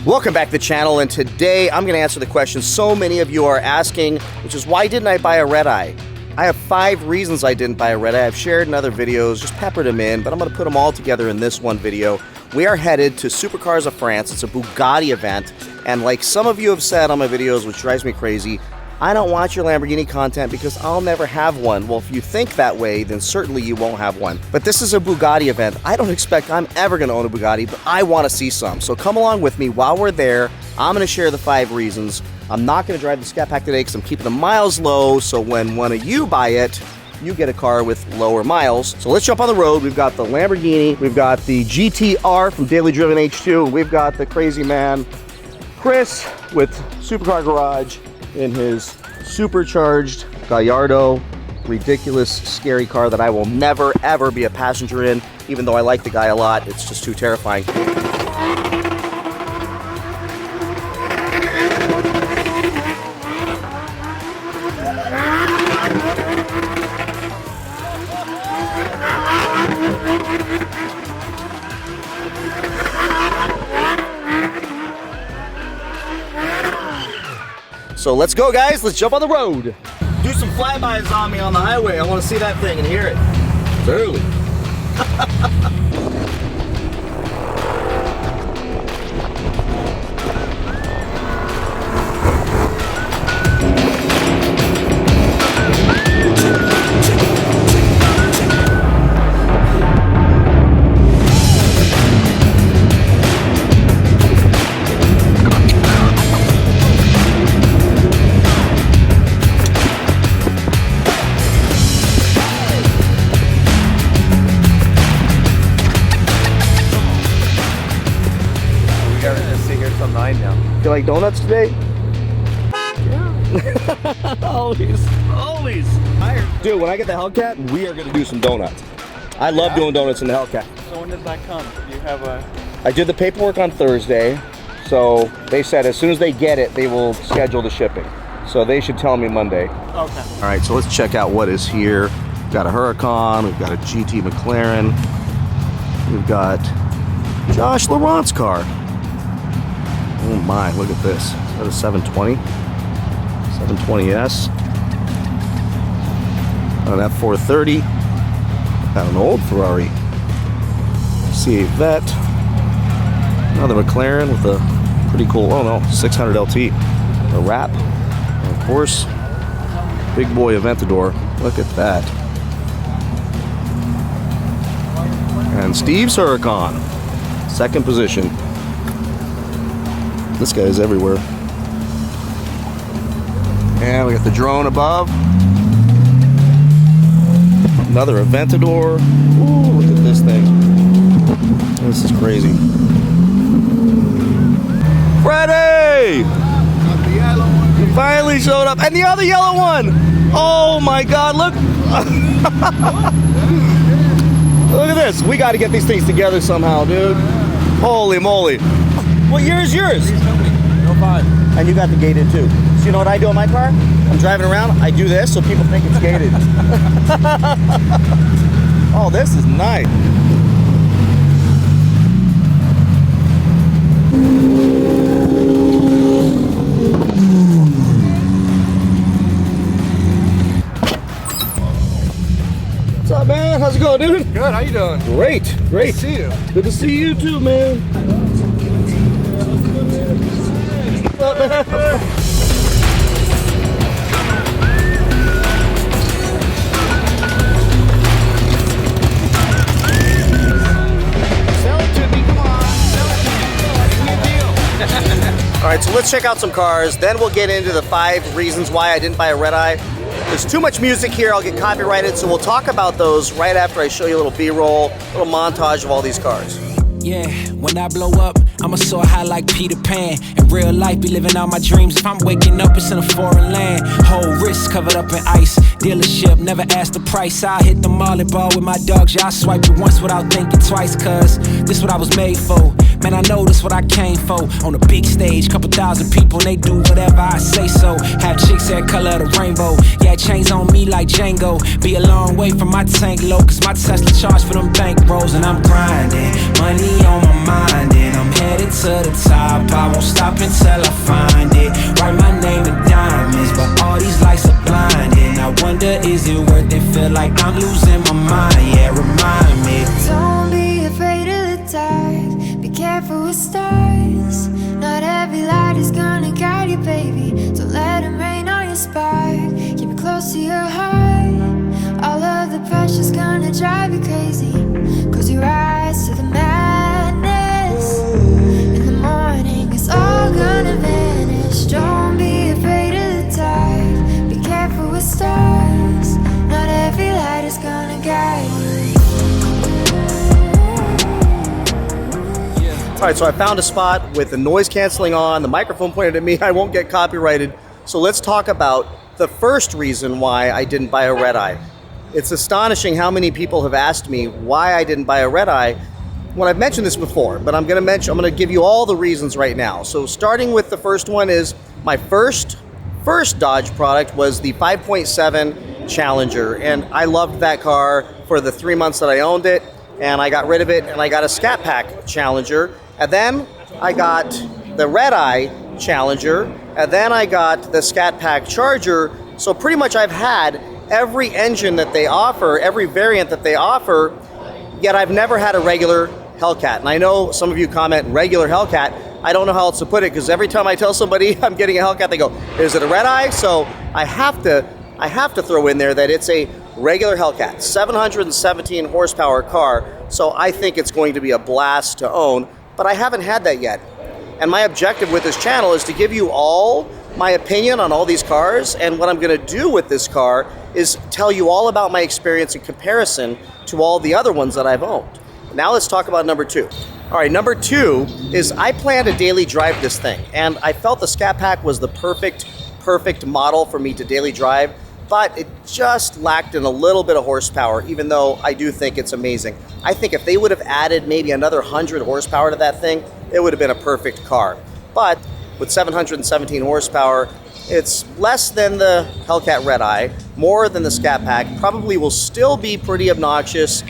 Welcome back to the channel, and today I'm going to answer the question so many of you are asking, which is why didn't I buy a Redeye? I have 5 reasons I didn't buy a Redeye. I've shared in other videos, just peppered them in, but I'm going to put them all together in this one video. We are headed to Supercars of France. It's a Bugatti event, and like some of you have said on my videos, which drives me crazy, I don't watch your Lamborghini content because I'll never have one. Well, if you think that way, then certainly you won't have one. But this is a Bugatti event. I don't expect I'm ever going to own a Bugatti, but I want to see some. So come along with me while we're there. I'm going to share the 5 reasons. I'm not going to drive the Scat Pack today because I'm keeping the miles low, so when one of you buy it, you get a car with lower miles. So let's jump on the road. We've got the Lamborghini, we've got the GTR from Daily Driven H2, we've got the crazy man Chris with Supercar Garage in his supercharged Gallardo, ridiculous, scary car that I will never, ever be a passenger in, even though I like the guy a lot. It's just too terrifying. So let's go, guys. Let's jump on the road. Do some flybys on me on the highway. I want to see that thing and hear it. It's early. You like donuts today? Yeah. always tired. Dude, when I get the Hellcat, we are gonna do some donuts. I love doing donuts in the Hellcat. So when does that come? Do you have a... I did the paperwork on Thursday, so they said as soon as they get it, they will schedule the shipping. So they should tell me Monday. Okay. All right, so let's check out what is here. We've got a Huracan, we've got a GT McLaren, we've got Josh Laurent's car. Oh my, look at this. Is that a 720? 720S. An F430. Got an old Ferrari. C8 Vet. Another McLaren with a pretty cool, oh no, 600 LT. A wrap. And of course, big boy Aventador. Look at that. And Steve's Huracan. 2nd position. This guy is everywhere. And we got the drone above. Another Aventador. Ooh, look at this thing. This is crazy. Freddie! You finally showed up. And the other yellow one! Oh my God, look! Look at this. We got to get these things together somehow, dude. Holy moly. What year is yours? 05. And you got the gated too. So you know what I do in my car? I'm driving around, I do this so people think it's gated. Oh, this is nice. What's up, man? How's it going, dude? Good, how you doing? Great, great. Good to see you. Good to see you too, man. What's up, man? Sell it to me, come on. Sell it to me. Give me a deal. All right, so let's check out some cars. Then we'll get into the 5 reasons why I didn't buy a Redeye. There's too much music here, I'll get copyrighted, so we'll talk about those right after I show you a little B-roll, a little montage of all these cars. Yeah, when I blow up, I'ma soar high like Peter Pan. In real life, be living out my dreams. If I'm waking up, it's in a foreign land. Whole wrist covered up in ice. Dealership, never asked the price. I hit the mall and ball with my dogs. Yeah, I swipe it once without thinking twice, cuz this what I was made for. Man, I know this what I came for. On a big stage, couple thousand people, and they do whatever I say so. Have chicks that color of the rainbow. Yeah, chains on me like Django. Be a long way from my tank low, cause my Tesla charge for them bank rolls. And I'm grinding, money on my mind, and I'm headed to the top. I won't stop until I find it. Write my name in diamonds, but all these lights are blinding. I wonder, is it worth it? Feel like I'm losing my mind, yeah, remind me. Don't be afraid of the dark, be careful with stars. Not every light is gonna guide you, baby. Don't let them rain on your spark. Keep it close to your heart. All of the pressure's gonna drive you crazy. Close your eyes to the madness. In the morning it's all gonna vanish. Don't be afraid of the dark, be careful with stars. Not every light is gonna guide you. All right, so I found a spot with the noise canceling on, the microphone pointed at me, I won't get copyrighted. So let's talk about the first reason why I didn't buy a Redeye. It's astonishing how many people have asked me why I didn't buy a Redeye when I've mentioned this before, but I'm gonna give you all the reasons right now. So starting with the first one is my first Dodge product was the 5.7 Challenger, and I loved that car for the 3 months that I owned it, and I got rid of it and I got a Scat Pack Challenger, and then I got the Redeye Challenger, and then I got the Scat Pack Charger. So pretty much I've had every engine that they offer, every variant that they offer, yet I've never had a regular Hellcat. And I know some of you comment regular Hellcat. I don't know how else to put it, because every time I tell somebody I'm getting a Hellcat, they go, is it a Redeye? So I have to throw in there that it's a regular Hellcat, 717 horsepower car. So I think it's going to be a blast to own, but I haven't had that yet. And my objective with this channel is to give you all my opinion on all these cars, and what I'm gonna do with this car is tell you all about my experience in comparison to all the other ones that I've owned. Now let's talk about number two. All right, number two is I plan to daily drive this thing, and I felt the Scat Pack was the perfect model for me to daily drive, but it just lacked in a little bit of horsepower, even though I do think it's amazing. I think if they would have added maybe another 100 horsepower to that thing, it would have been a perfect car. But with 717 horsepower, it's less than the Hellcat Redeye, more than the Scat Pack, probably will still be pretty obnoxious,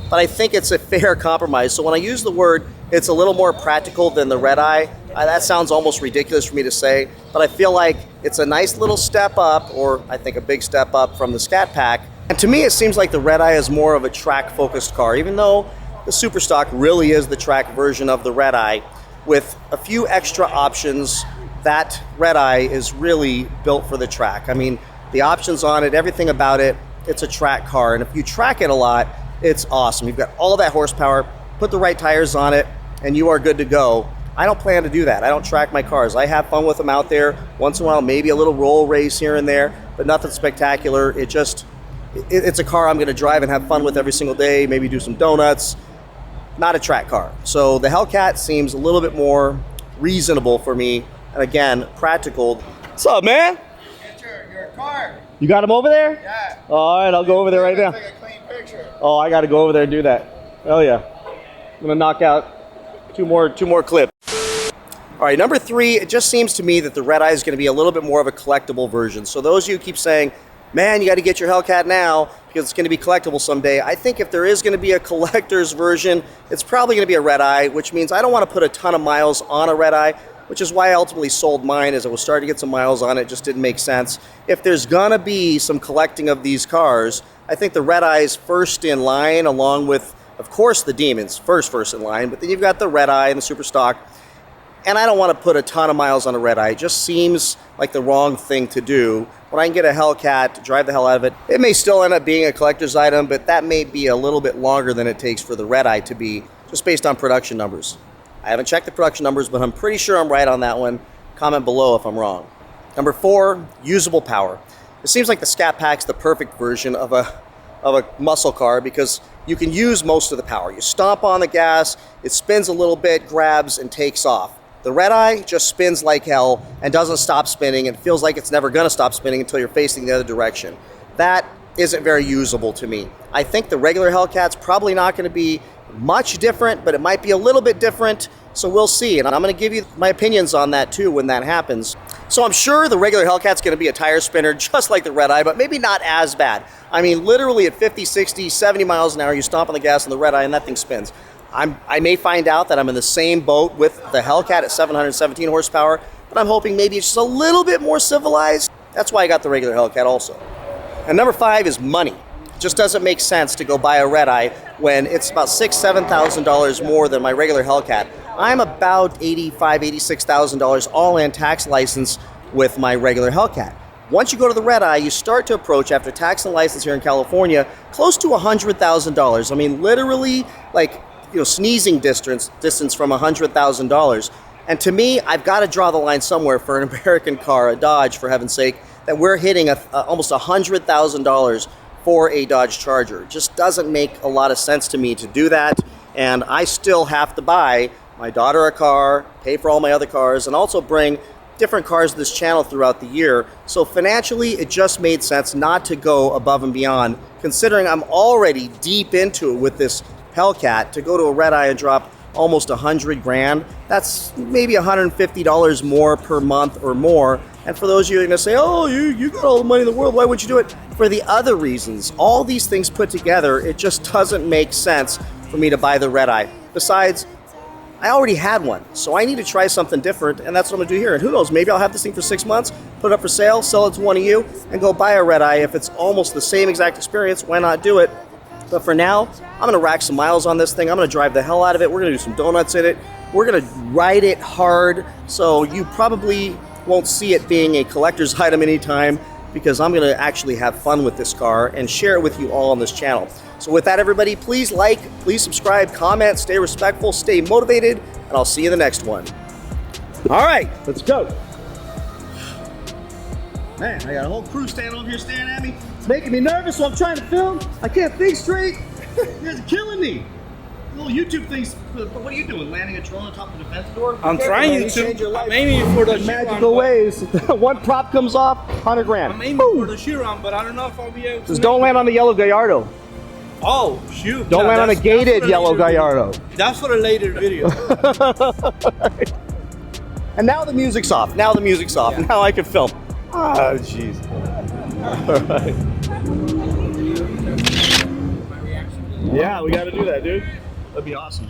but I think it's a fair compromise. So when I use the word, it's a little more practical than the Redeye, that sounds almost ridiculous for me to say, but I feel like it's a nice little step up, or I think a big step up from the Scat Pack. And to me, it seems like the Redeye is more of a track-focused car, even though the Superstock really is the track version of the Redeye. With a few extra options, that Redeye is really built for the track. I mean, the options on it, everything about it, it's a track car. And if you track it a lot, it's awesome. You've got all that horsepower, put the right tires on it, and you are good to go. I don't plan to do that. I don't track my cars. I have fun with them out there. Once in a while, maybe a little roll race here and there, but nothing spectacular. It's a car I'm gonna drive and have fun with every single day, maybe do some donuts. Not a track car. So the Hellcat seems a little bit more reasonable for me, and again, practical. What's up, man? Get your car. You got him over there? Yeah. All right, I'll go over there right now. Take a clean picture. Oh, I got to go over there and do that. Oh yeah. I'm gonna knock out two more clips. All right, number three, it just seems to me that the Redeye is going to be a little bit more of a collectible version. So those of you who keep saying, man, you got to get your Hellcat now because it's going to be collectible someday. I think if there is going to be a collector's version, it's probably going to be a Redeye, which means I don't want to put a ton of miles on a Redeye, which is why I ultimately sold mine, as I was starting to get some miles on it. It just didn't make sense. If there's going to be some collecting of these cars, I think the Redeye is first in line, along with, of course, the Demons, first in line, but then you've got the Redeye and the Superstock. And I don't want to put a ton of miles on a Redeye. It just seems like the wrong thing to do. When I can get a Hellcat, drive the hell out of it, it may still end up being a collector's item, but that may be a little bit longer than it takes for the Redeye to be, just based on production numbers. I haven't checked the production numbers, but I'm pretty sure I'm right on that one. Comment below if I'm wrong. Number four, usable power. It seems like the Scat Pack's the perfect version of a muscle car because you can use most of the power. You stomp on the gas, it spins a little bit, grabs, and takes off. The Redeye just spins like hell and doesn't stop spinning and feels like it's never going to stop spinning until you're facing the other direction. That isn't very usable to me. I think the regular Hellcat's probably not going to be much different, but it might be a little bit different. So we'll see. And I'm going to give you my opinions on that too when that happens. So I'm sure the regular Hellcat's going to be a tire spinner just like the Redeye, but maybe not as bad. I mean, literally at 50, 60, 70 miles an hour, you stomp on the gas on the Redeye and that thing spins. I may find out that I'm in the same boat with the Hellcat at 717 horsepower, but I'm hoping maybe it's just a little bit more civilized. That's why I got the regular Hellcat also. And number 5 is money. It just doesn't make sense to go buy a Redeye when it's about $6,000, $7,000 more than my regular Hellcat. I'm about $85,000, $86,000 all in tax license with my regular Hellcat. Once you go to the Redeye, you start to approach, after tax and license here in California, close to $100,000. I mean, literally, like, sneezing distance from $100,000. And to me, I've got to draw the line somewhere for an American car, a Dodge, for heaven's sake, that we're hitting almost $100,000 for a Dodge Charger. It just doesn't make a lot of sense to me to do that. And I still have to buy my daughter a car, pay for all my other cars, and also bring different cars to this channel throughout the year. So financially, it just made sense not to go above and beyond, considering I'm already deep into it with this Hellcat. To go to a Redeye and drop almost $100,000, that's maybe $150 more per month or more. And for those of you who are going to say, oh, you got all the money in the world, why would you do it? For the other reasons, all these things put together, it just doesn't make sense for me to buy the Redeye. Besides, I already had one, so I need to try something different, and that's what I'm going to do here. And who knows, maybe I'll have this thing for 6 months, put it up for sale, sell it to one of you, and go buy a Redeye. If it's almost the same exact experience, why not do it? But for now, I'm going to rack some miles on this thing. I'm going to drive the hell out of it. We're going to do some donuts in it. We're going to ride it hard, so you probably won't see it being a collector's item anytime, because I'm going to actually have fun with this car and share it with you all on this channel. So with that, everybody, please like, please subscribe, comment, stay respectful, stay motivated, and I'll see you in the next one. All right, let's go. Man, I got a whole crew standing over here staring at me. It's making me nervous, so I'm trying to film. I can't think straight. You guys are killing me. Little YouTube things. What are you doing? Landing a drone on top of the defense door? I'm trying to. I'm aiming for the magical ways. One prop comes off, $100,000. I'm aiming for the Chiron, but I don't know if I'll be able to. Just don't land on the yellow Gallardo. Oh, shoot. Don't land on a gated yellow Gallardo. That's for a later video. And now the music's off. Now the music's off. Yeah. Now I can film. Oh, jeez. All right. Yeah, we got to do that, dude. That'd be awesome.